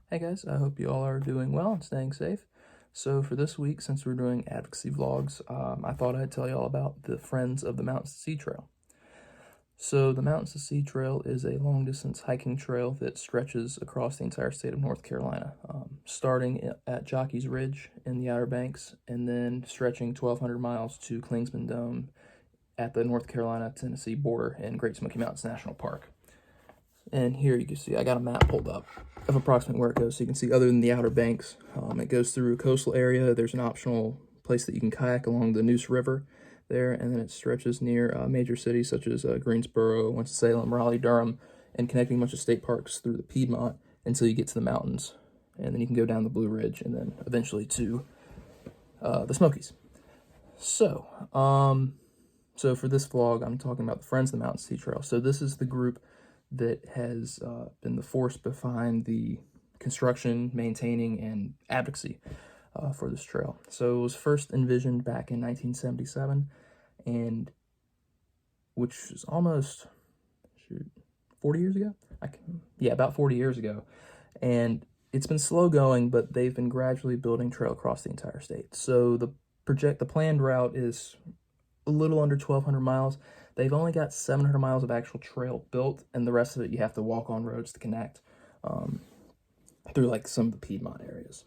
Hey guys, I hope you all are doing well and staying safe. So for this week, since we're doing advocacy vlogs, I thought I'd tell you all about the Friends of the Mountains to Sea Trail. So the Mountains to Sea Trail is a long-distance hiking trail that stretches across the entire state of North Carolina, starting at Jockey's Ridge in the Outer Banks, and then stretching 1,200 miles to Klingsman Dome at the North Carolina-Tennessee border in Great Smoky Mountains National Park. And here you can see I got a map pulled up of approximately where it goes. So you can see other than the Outer Banks, it goes through a coastal area. There's an optional place that you can kayak along the Neuse River there, and then it stretches near major cities such as Greensboro, Winston-Salem, Raleigh, Durham, and connecting a bunch of state parks through the Piedmont until you get to the mountains. And then you can go down the Blue Ridge and then eventually to the Smokies. So for this vlog, I'm talking about the Friends of the Mountains Sea Trail. So this is the group that has been the force behind the construction, maintaining, and advocacy for this trail. So it was first envisioned back in 1977, and which is almost 40 years ago? Yeah, about 40 years ago. And it's been slow going, but they've been gradually building trail across the entire state. So the planned route is a little under 1,200 miles. They've only got 700 miles of actual trail built, and the rest of it you have to walk on roads to connect through like some of the Piedmont areas.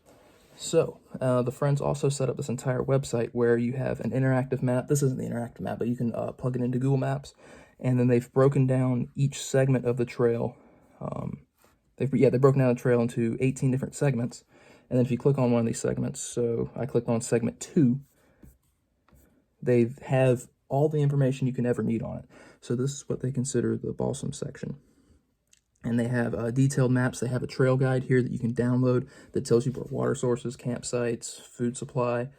So the Friends also set up this entire website where you have an interactive map. This isn't the interactive map, but you can plug it into Google Maps, and then they've broken down each segment of the trail. They've broken down the trail into 18 different segments, and then if you click on one of these segments, so I clicked on segment 2, they have all the information you can ever need on it. So this is what they consider the balsam section. And they have detailed maps. They have a trail guide here that you can download that tells you where water sources, campsites, food supply,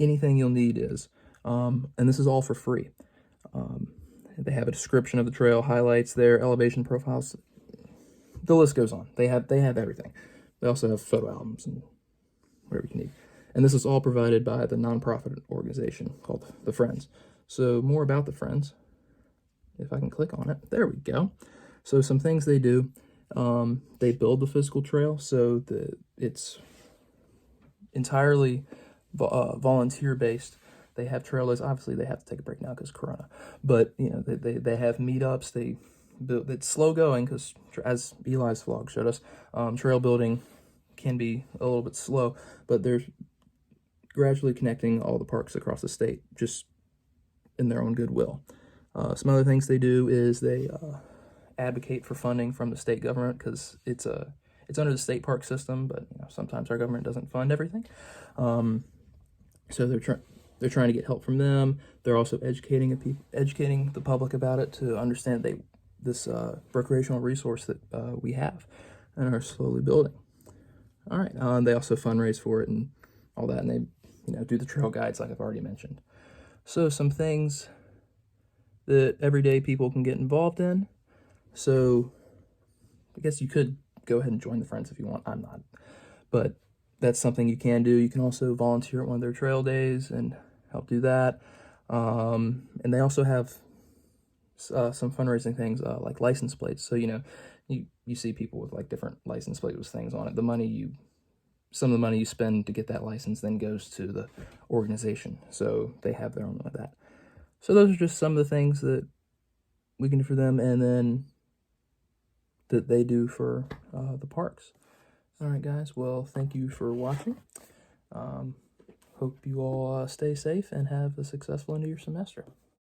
anything you'll need is. And this is all for free. They have a description of the trail, highlights there, elevation profiles. The list goes on. They have everything. They also have photo albums and whatever you need. And this is all provided by the nonprofit organization called The Friends. So more about The Friends, if I can click on it. There we go. So some things they do, they build the physical trail, so it's entirely volunteer-based. They have trail days. Obviously, they have to take a break now because Corona. But, you know, they have meetups. It's slow going because, as Eli's vlog showed us, trail building can be a little bit slow, but they're gradually connecting all the parks across the state just in their own goodwill. Some other things they do is they advocate for funding from the state government because it's under the state park system, but you know, sometimes our government doesn't fund everything. So they're trying to get help from them. They're also educating the public about it to understand this recreational resource that we have and are slowly building. All right. They also fundraise for it and all that, and they do the trail guides like I've already mentioned. So some things that everyday people can get involved in. So I guess you could go ahead and join the Friends if you want. I'm not. But that's something you can do. You can also volunteer at one of their trail days and help do that. And they also have some fundraising things like license plates. So, you see people with like different license plates with things on it. Some of the money you spend to get that license then goes to the organization. So they have their own with that. So those are just some of the things that we can do for them, and then that they do for the parks. All right, guys. Well, thank you for watching. Hope you all stay safe and have a successful end of your semester.